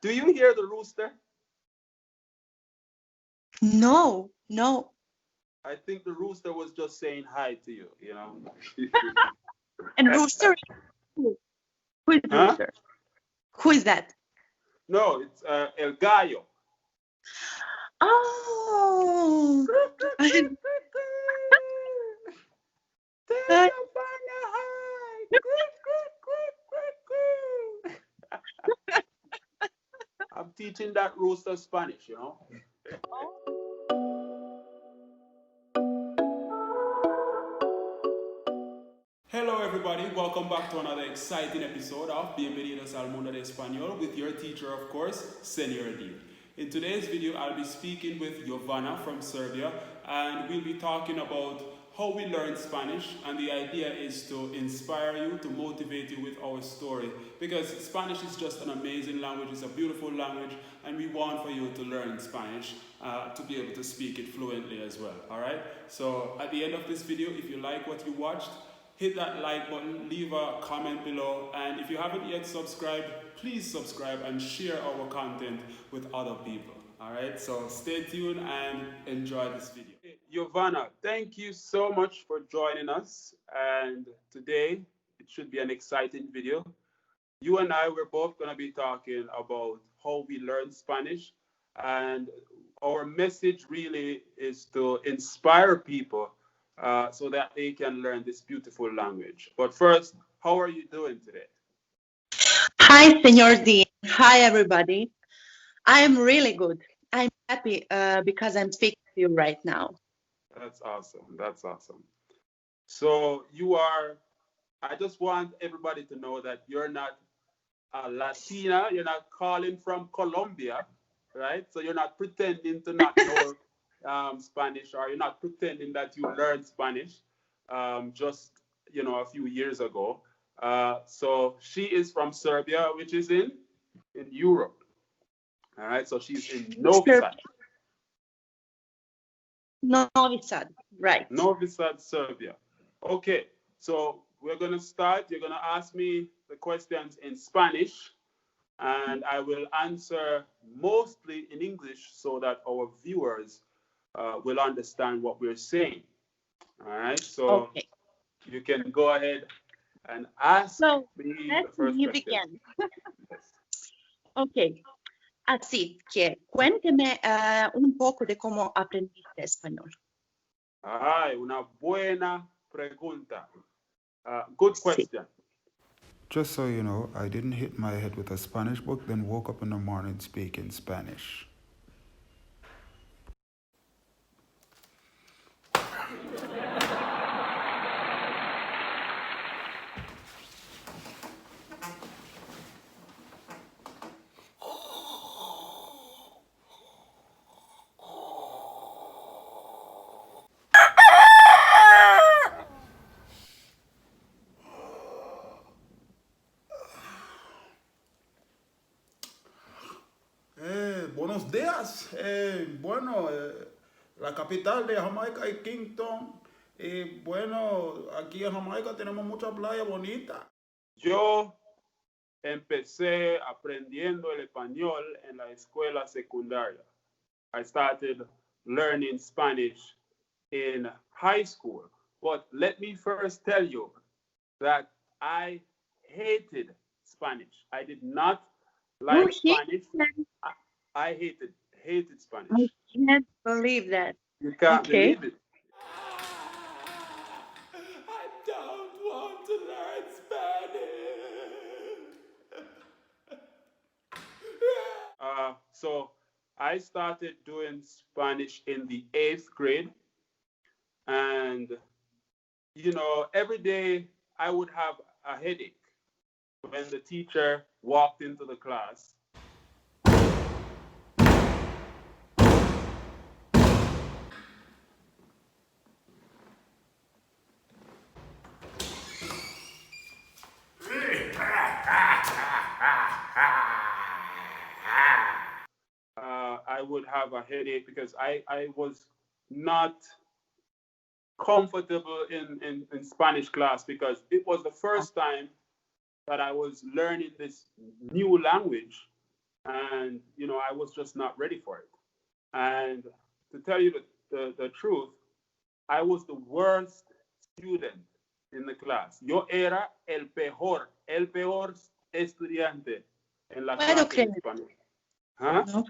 Do you hear the rooster? No, no. I think the rooster was just saying hi to you, And rooster? Who is Huh? rooster? Who is that? No, it's El Gallo. Oh, I, Tell I, Jovana hi. I'm teaching that rooster Spanish. Hello, everybody. Welcome back to another exciting episode of Bienvenidos al Mundo de Español with your teacher, of course, Senor D. In today's video, I'll be speaking with Jovana from Serbia, and we'll be talking about how we learn Spanish. And the idea is to inspire you, to motivate you with our story, because Spanish is just an amazing language. It's a beautiful language, and we want for you to learn Spanish to be able to speak it fluently as well. All right. So at the end of this video, if you like what you watched, hit that like button, leave a comment below, and if you haven't yet subscribed, please subscribe and share our content with other people. All right, so stay tuned and enjoy this video. Hey, Jovana, thank you so much for joining us, and today it should be an exciting video. You and I, we're both going to be talking about how we learn Spanish, and our message really is to inspire people so that they can learn this beautiful language. But first, how are you doing today? Hi, Senor D. Hi, everybody. I'm really good. I'm happy because I'm speaking to you right now. That's awesome. That's awesome. So I just want everybody to know that you're not a Latina, you're not calling from Colombia, right? So you're not pretending to not know Spanish, or you're not pretending that you learned Spanish just a few years ago. So she is from Serbia, which is in Europe. All right, so she's in Novi Sure. Sad. Novi Sad, right. Novi Sad, Serbia. Okay, so we're gonna start. You're gonna ask me the questions in Spanish, and I will answer mostly in English so that our viewers will understand what we're saying. All right, so Okay. you can go ahead and ask So, me let the first me question. begin. Yes. Ok. Así que cuénteme un poco de cómo aprendiste español. Ay, una buena pregunta. Good Sí. question. Just so you know, I didn't hit my head with a Spanish book, then woke up in the morning speaking Spanish. Buenos días. La capital de Jamaica es Kingston. Y bueno, aquí en Jamaica tenemos muchas playas bonitas. Yo empecé aprendiendo el español en la escuela secundaria. I started learning Spanish in high school. But let me first tell you that I hated Spanish. I did not You like hate Spanish. that? I hated I Spanish. can't believe that. You can't Okay. believe it. I don't want to learn Spanish. So I started doing Spanish in the 8th grade, and every day I would have a headache when the teacher walked into the class. I would have a headache because I was not comfortable in Spanish class, because it was the first time that I was learning this new language, and I was just not ready for it. And to tell you the truth, I was the worst student in the class. Yo era el peor estudiante en la Puedo clase de creer. español. ¿Ah? No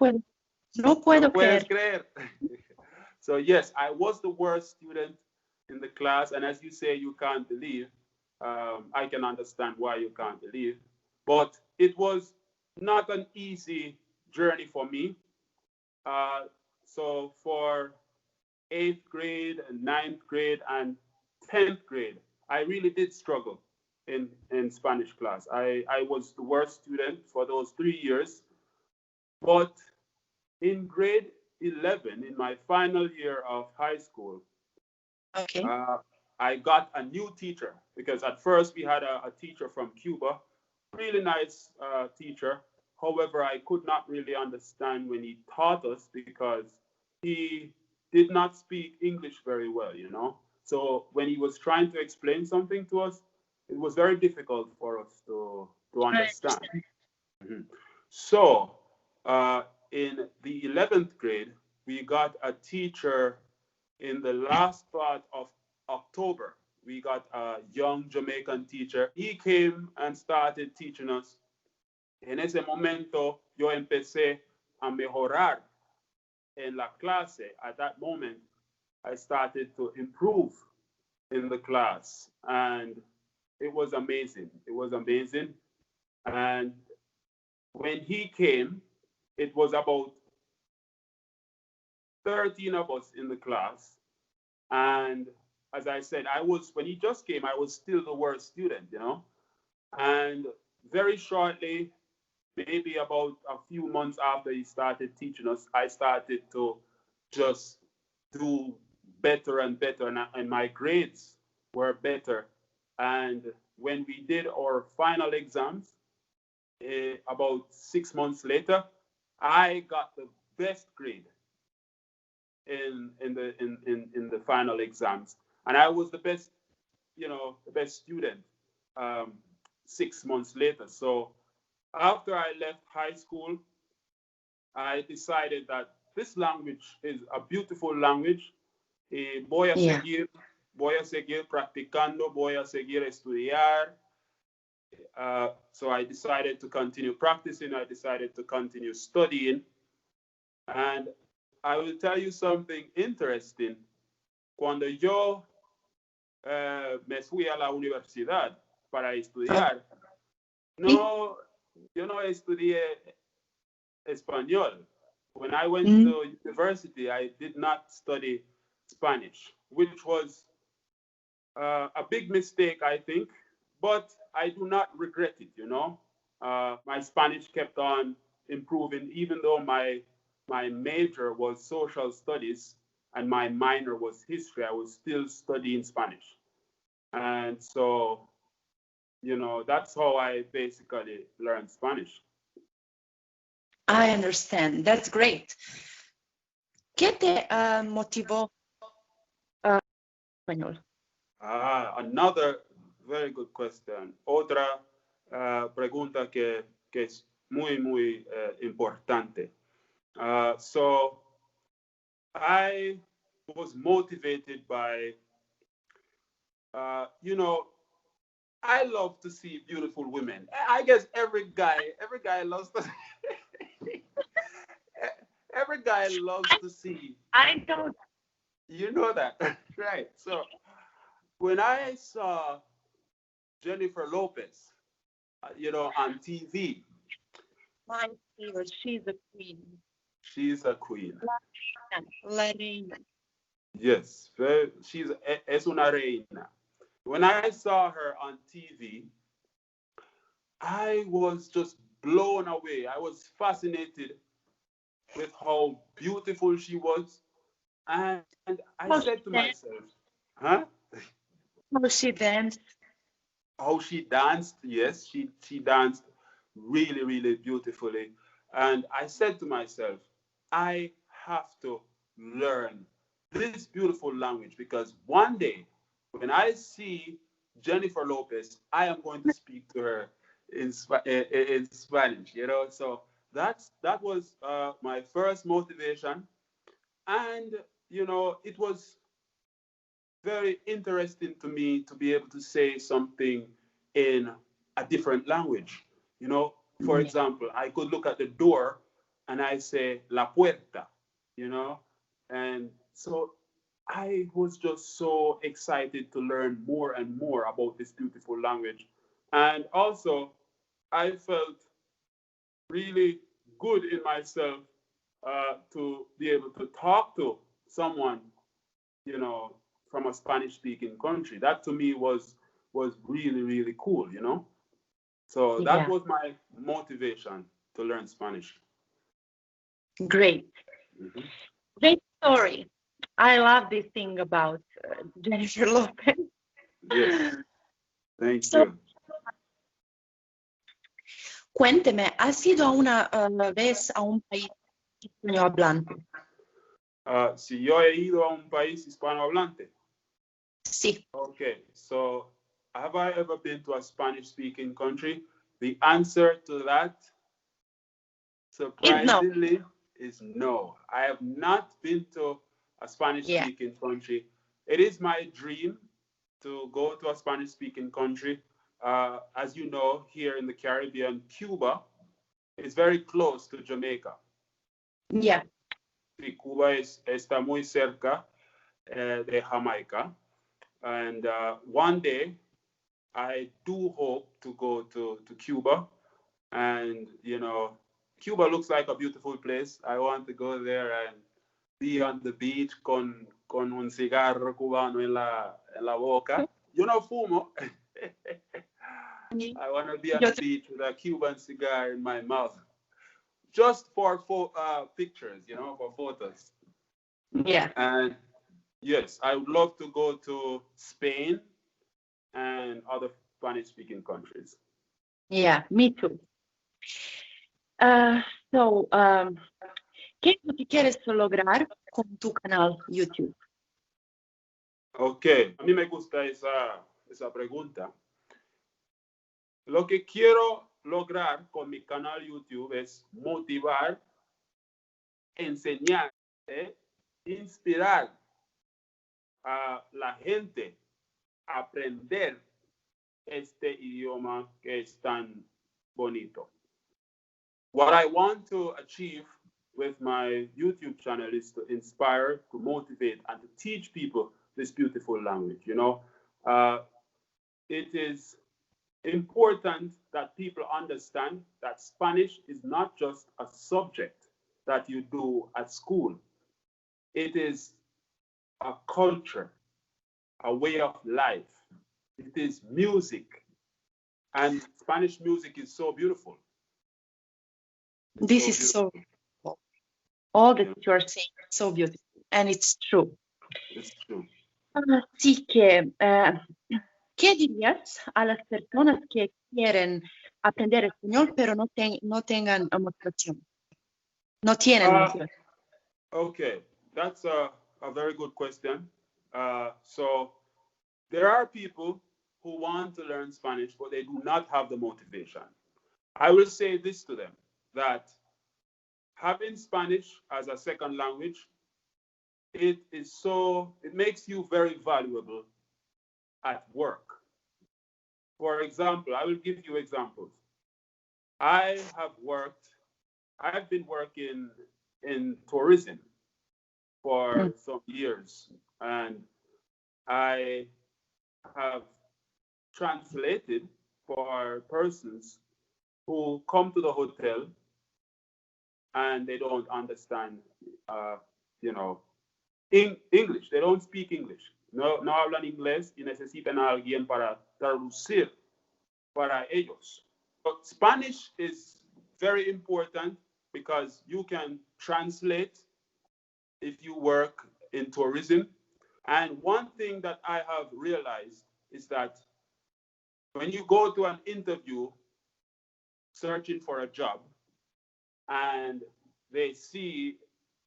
No puedo puedes creer. creer. So yes, I was the worst student in the class, and as you say, you can't believe. I can understand why you can't believe, but it was not an easy journey for me. So for eighth grade and ninth grade and 10th grade, I really did struggle in Spanish class. I was the worst student for those 3 years. But in grade 11, in my final year of high school, Okay. I got a new teacher because at first we had a teacher from Cuba, really nice teacher. However, I could not really understand when he taught us because he did not speak English very well. So when he was trying to explain something to us, it was very difficult for us to I understand. understand. Mhm. So in the 11th grade, we got a teacher in the last part of October. We got a young Jamaican teacher. He came and started teaching us. En ese momento, yo empecé a mejorar en la clase. At that moment, I started to improve in the class. And it was amazing. It was amazing. And when he came, it was about 13 of us in the class. And as I said, when he just came, I was still the worst student. And very shortly, maybe about a few months after he started teaching us, I started to just do better and better, and my grades were better. And when we did our final exams, about 6 months later, I got the best grade in the final exams, and I was the best student 6 months later. So after I left high school, I decided that this language is a beautiful language. Yeah. Voy a seguir practicando, voy a seguir estudiar. So I decided to continue practicing. I decided to continue studying. And I will tell you something interesting. Cuando yo me fui a la universidad para estudiar, no, yo no estudié español. When I went Mm, to university, I did not study Spanish, which was a big mistake, I think, but I do not regret it. My Spanish kept on improving, even though my major was social studies and my minor was history. I was still studying Spanish. And so, that's how I basically learned Spanish. I understand. That's great. ¿Qué te motivó español? Another very good question. Otra pregunta que es muy, muy importante. So I was motivated by, I love to see beautiful women. I guess every guy loves to, every guy loves to see. I know. You know that, right? So when I saw Jennifer Lopez, on TV, My favorite. She's a queen. she's a queen. La reina. Yes, es una reina. When I saw her on TV, I was just blown away. I was fascinated with how beautiful she was. And I How she said to danced. myself, huh? How she danced. How she danced. Yes, she danced really, really beautifully. And I said to myself, I have to learn this beautiful language because one day when I see Jennifer Lopez, I am going to speak to her in Spanish. So that was my first motivation, and it was very interesting to me to be able to say something in a different language. For example, I could look at the door and I say la puerta, and so I was just so excited to learn more and more about this beautiful language. And also, I felt really good in myself to be able to talk to someone, you know, from a Spanish-speaking country. That to me was really, really cool. So that Yeah, was my motivation to learn Spanish. great. Mhm. Great story. I love this thing about Jennifer Lopez. Yes, thank So, you. cuénteme, ¿has ido a una vez a un país hispanohablante? Si yo he ido a un país hispanohablante. Sí. Okay, so have I ever been to a Spanish-speaking country? The answer to that, No. surprisingly, is no. I have not been to a Yeah. Spanish-speaking country. It is my dream to go to a Spanish-speaking country. As you know, here in the Caribbean, Cuba is very close to Jamaica. Yeah. Sí, Cuba está muy cerca de Jamaica. And one day, I do hope to go to Cuba. And, Cuba looks like a beautiful place. I want to go there and be on the beach con un cigarro cubano en la boca. Yo no fumo. I want to be on Yo the beach with a Cuban cigar in my mouth, just for pictures, for photos. Yeah. And yes, I would love to go to Spain and other Spanish-speaking countries. Yeah, me too. So, ¿qué es lo que quieres lograr con tu canal YouTube? Ok, a mí me gusta esa pregunta. Lo que quiero lograr con mi canal YouTube es motivar, enseñar, inspirar a la gente a aprender este idioma que es tan bonito. What I want to achieve with my YouTube channel is to inspire, to motivate, and to teach people this beautiful language. It is important that people understand that Spanish is not just a subject that you do at school. It is a culture, a way of life. It is music. And Spanish music is so beautiful. This is so beautiful. All that you're saying is so beautiful, and it's true. It's true. Así que, ¿qué dirías a las personas que quieren aprender español pero no tengan motivación? No tienen motivación. Okay, that's a very good question. So there are people who want to learn Spanish, but they do not have the motivation. I will say this to them, that having Spanish as a second language, it makes you very valuable at work. For example, I will give you examples. I've been working in tourism for some years, and I have translated for persons who come to the hotel and they don't understand, English. They don't speak English. No hablan inglés y necesitan a alguien para traducir para ellos. So Spanish is very important because you can translate if you work in tourism. And one thing that I have realized is that when you go to an interview searching for a job and they see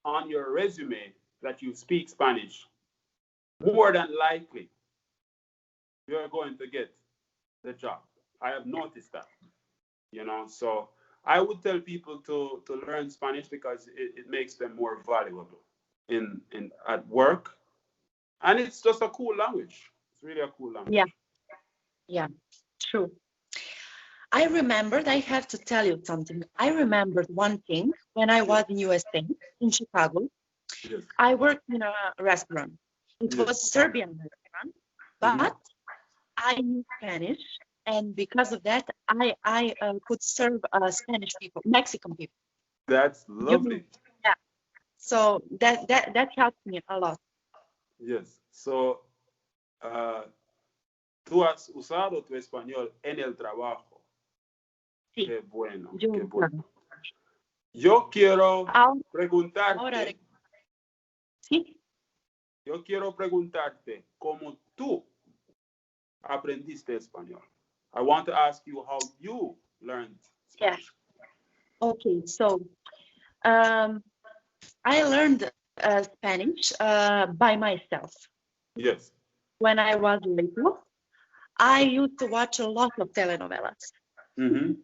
on your resume that you speak Spanish, more than likely you're going to get the job. I have noticed that, so I would tell people to learn Spanish because it makes them more valuable in at work, and it's just a cool language. It's really a cool language. Yeah, yeah, true. I remembered, I have to tell you something. I remembered one thing when I was in USA, in Chicago. Yes. I worked in a restaurant. It Yes. was a Serbian restaurant, but I knew Spanish, and because of that, I could serve Spanish people, Mexican people. That's You know, lovely. yeah. So that helped me a lot. Yes. So, tú has usado tu español en el trabajo. Sí, Qué bueno, yo qué bueno. claro. Yo quiero Ahora, preguntarte, sí, yo quiero preguntarte cómo tú aprendiste español. I want to ask you how you learned yeah. Spanish. Okay, so I learned Spanish by myself. Yes. When I was little, I used to watch a lot of telenovelas, Mm-hmm.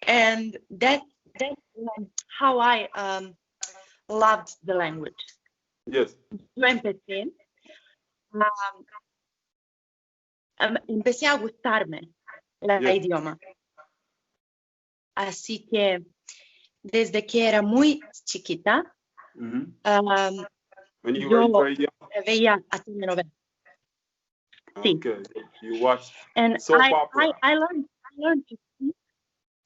and that's how I loved the language. Yes. Yo empecé a gustarme el Yes. idioma. Así que desde que era muy chiquita, Mm-hmm. When you yo were very young. veía a telenovelas. Sí. Okay. You watched And soap opera. I learned to speak.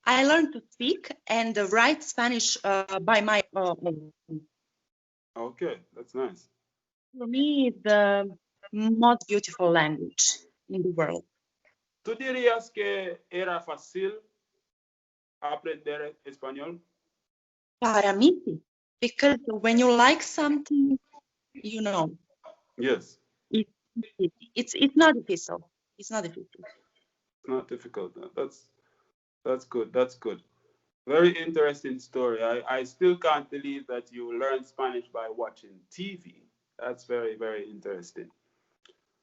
I learned to speak and write Spanish by my own. Okay, that's nice. For me, it's the most beautiful language in the world. ¿Tú dirías que era fácil aprender español? Para mí, sí. Because when you like something, you know, Yes. it's not difficult. It's not difficult. It's not difficult. That's good. That's good. Very interesting story. I still can't believe that you learned Spanish by watching TV. That's very, very interesting.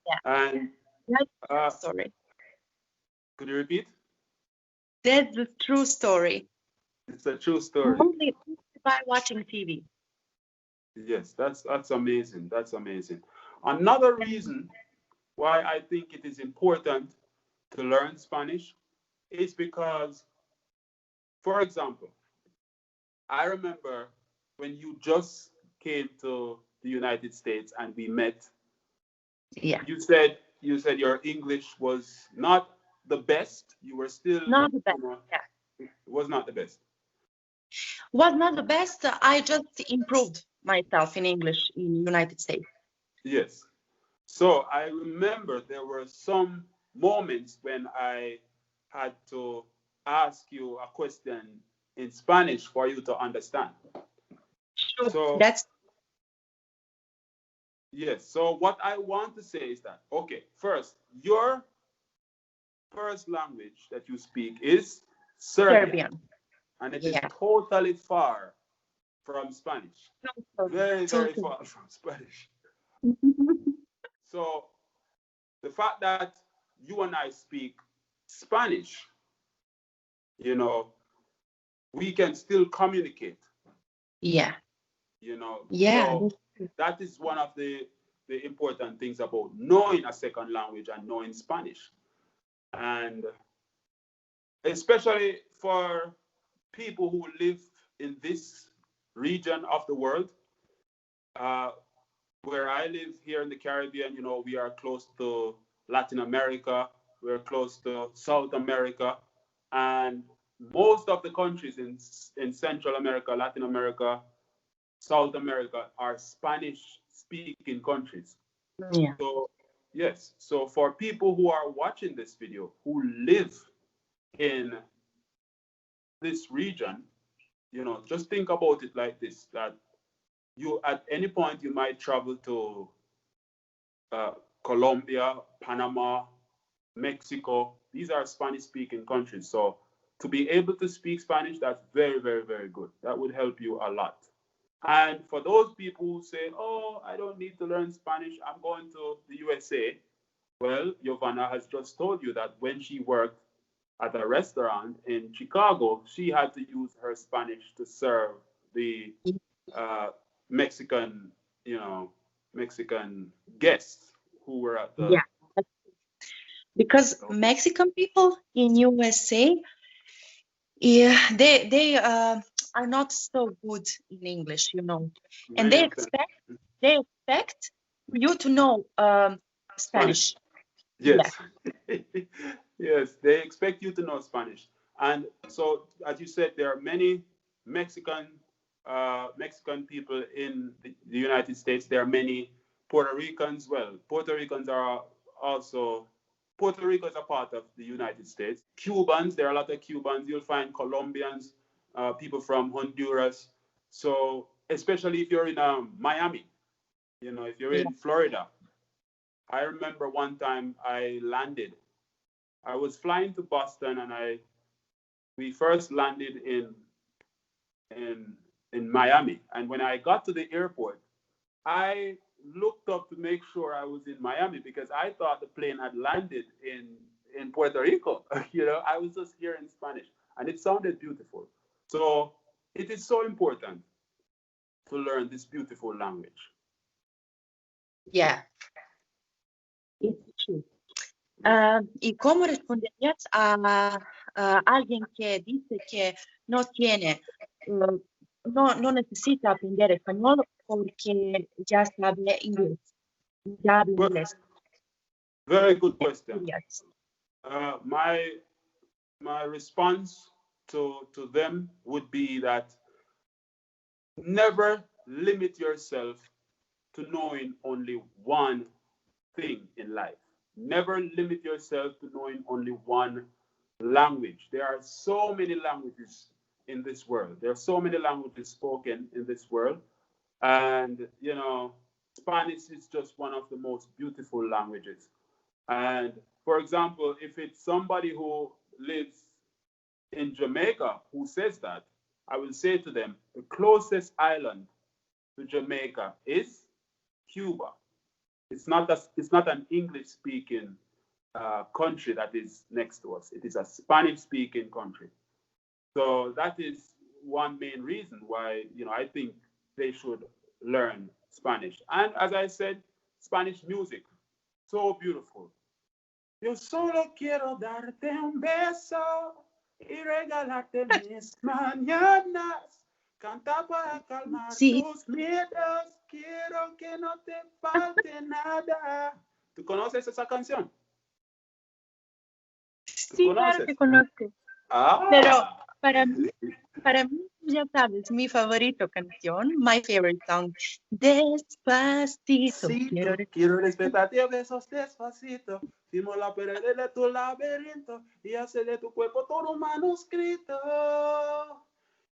Yeah. And That's the story. could you repeat? That's the true story. It's a true story. Only by watching TV. Yes, that's amazing. That's amazing. Another reason why I think it is important to learn Spanish is because, for example, I remember when you just came to the United States and we met. Yeah. You said your English was not the best. You were still Not the best. Yeah. It was not the best. Was not the best. I just improved myself in English in United States. Yes. So I remember there were some moments when I had to ask you a question in Spanish for you to understand. Sure. So That's yes. So what I want to say is that, okay, first, your first language that you speak is Serbian. And it is totally far from Spanish. Very, very far from Spanish. So the fact that you and I speak Spanish, you know, we can still communicate. Yeah. You know, yeah. So that is one of the important things about knowing a second language and knowing Spanish. And especially for people who live in this region of the world, where I live here in the Caribbean, you know, we are close to Latin America, we're close to South America, and most of the countries in Central America, Latin America, South America are Spanish-speaking countries. Yeah. So, yes, so for people who are watching this video, who live in this region, you know, just think about it like this, that you, at any point, you might travel to Colombia, Panama, Mexico. These are Spanish-speaking countries. So to be able to speak Spanish, that's very, very, very good. That would help you a lot. And for those people who say, oh, I don't need to learn Spanish, I'm going to the USA. Well, Jovana has just told you that when she worked at a restaurant in Chicago, she had to use her Spanish to serve the Mexican, Mexican guests who were at the. Yeah, because Mexican people in USA, yeah, they are not so good in English, and Many of them. they expect you to know Spanish. Yes. Yes, they expect you to know Spanish. And so, as you said, there are many Mexican people in the United States. There are many Puerto Ricans. Well, Puerto Ricans are also, Puerto Rico is a part of the United States. Cubans, there are a lot of Cubans. You'll find Colombians, people from Honduras. So, especially if you're in Miami, if you're in Florida. I remember one time I landed. I was flying to Boston, and we first landed in Miami. And when I got to the airport, I looked up to make sure I was in Miami because I thought the plane had landed in Puerto Rico. I was just hearing Spanish, and it sounded beautiful. So it is so important to learn this beautiful language. Yeah, it's true. ¿Y cómo responderías a alguien que dice que no tiene, no necesita aprender español porque ya sabe inglés, ya habla inglés? Very good question. Yes. My response to them would be that never limit yourself to knowing only one thing in life. Never limit yourself to knowing only one language. There are so many languages in this world. There are so many languages spoken in this world. And, Spanish is just one of the most beautiful languages. And for example, if it's somebody who lives in Jamaica who says that, I will say to them, the closest island to Jamaica is Cuba. It's not an English-speaking country that is next to us. It is a Spanish-speaking country. So that is one main reason why I think they should learn Spanish. And as I said, Spanish music, so beautiful. Yo solo quiero darte un beso y regalarte mis mañanas. Canta para calmar tus miedos. Quiero que no te falte nada. ¿Tú conoces esa canción? Sí, claro que conozco. Pero para mí, ya sabes, mi favorito canción, my favorite song, Despacito. Quiero respetarte a besos despacito. Firmo la pared de tu laberinto y hacer de tu cuerpo todo un manuscrito.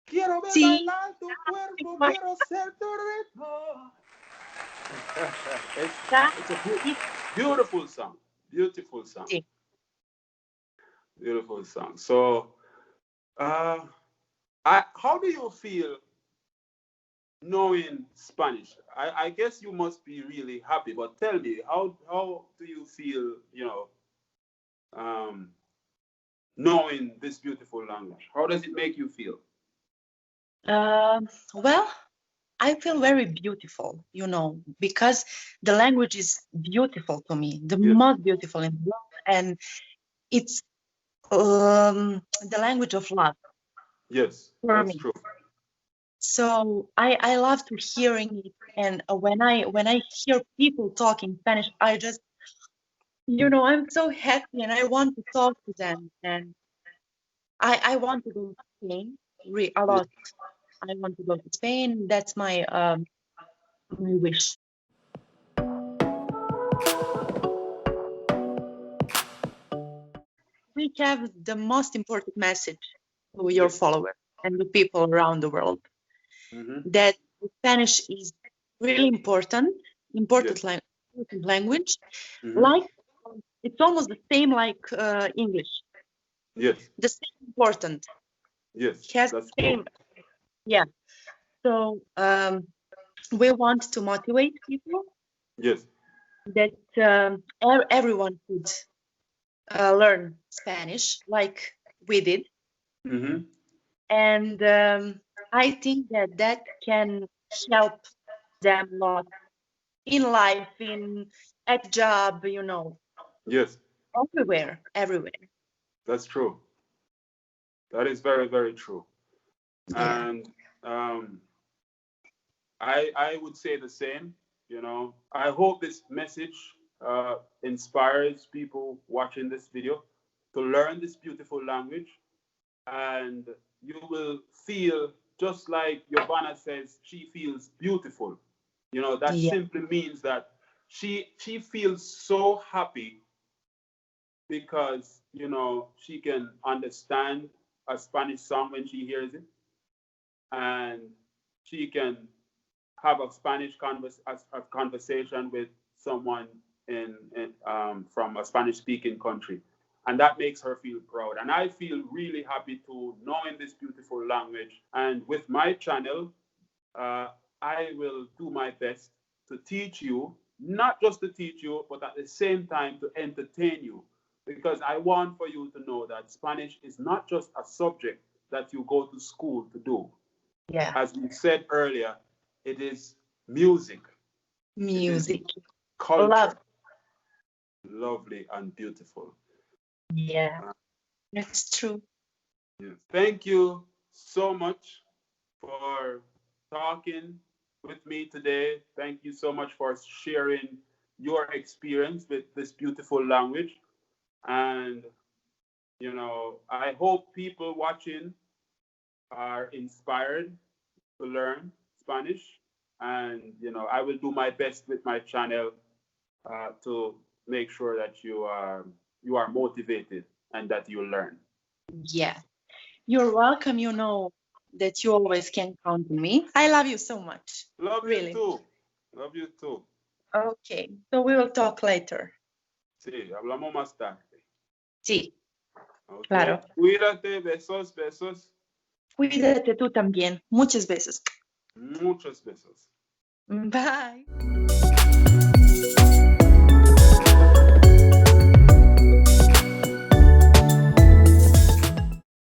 Quiero ver bailar tu cuerpo, quiero ser tu ritmo. It's a beautiful song. Beautiful song. Sí. Beautiful song. So, how do you feel knowing Spanish? I guess you must be really happy, but tell me, how do you feel, knowing this beautiful language? How does it make you feel? Well, I feel very beautiful, because the language is beautiful to me, the most beautiful in the world, and it's the language of love. Yes, that's true. So I love to hearing it, and when I hear people talking Spanish, I just, I'm so happy, and I want to talk to them, and I want to go to Spain a lot. I want to go to Spain. That's my my wish. We have the most important message to your followers and the people around the world, that Spanish is really important language. Like, it's almost the same like English. Yes. The same important. Yes. It has the same. Yeah. So we want to motivate people. Yes. That everyone could learn Spanish, like we did. Mm-hmm. And I think that can help them a lot in life, at job, Yes, everywhere. that's true. That is very, very true. Yeah. And I would say the same. I hope this message inspires people watching this video to learn this beautiful language, and you will feel just like Jovana says, she feels beautiful. That Yeah. simply means that she feels so happy because she can understand a Spanish song when she hears it, and she can have a Spanish a conversation with someone from a Spanish speaking country, and that makes her feel proud. And I feel really happy to knowing this beautiful language. And with my channel, I will do my best to teach you, not just to teach you, but at the same time to entertain you, because I want for you to know that Spanish is not just a subject that you go to school to do. Yeah. As we said earlier, it is music. Music. It is culture. Love. Lovely and beautiful. Yeah. That's true. Yes. Thank you so much for talking with me today. Thank you so much for sharing your experience with this beautiful language. And, I hope people watching are inspired to learn Spanish. And, I will do my best with my channel to make sure that you are motivated and that you learn. Yeah. You're welcome. You know that you always can count on me. I love you so much. Love Really. you too. Love you too. Okay. So we will talk later. Sí, hablamos más tarde. Sí, Okay. claro. Cuídate, besos, besos. Cuídate tú también. Muchas veces. Muchos besos. Bye.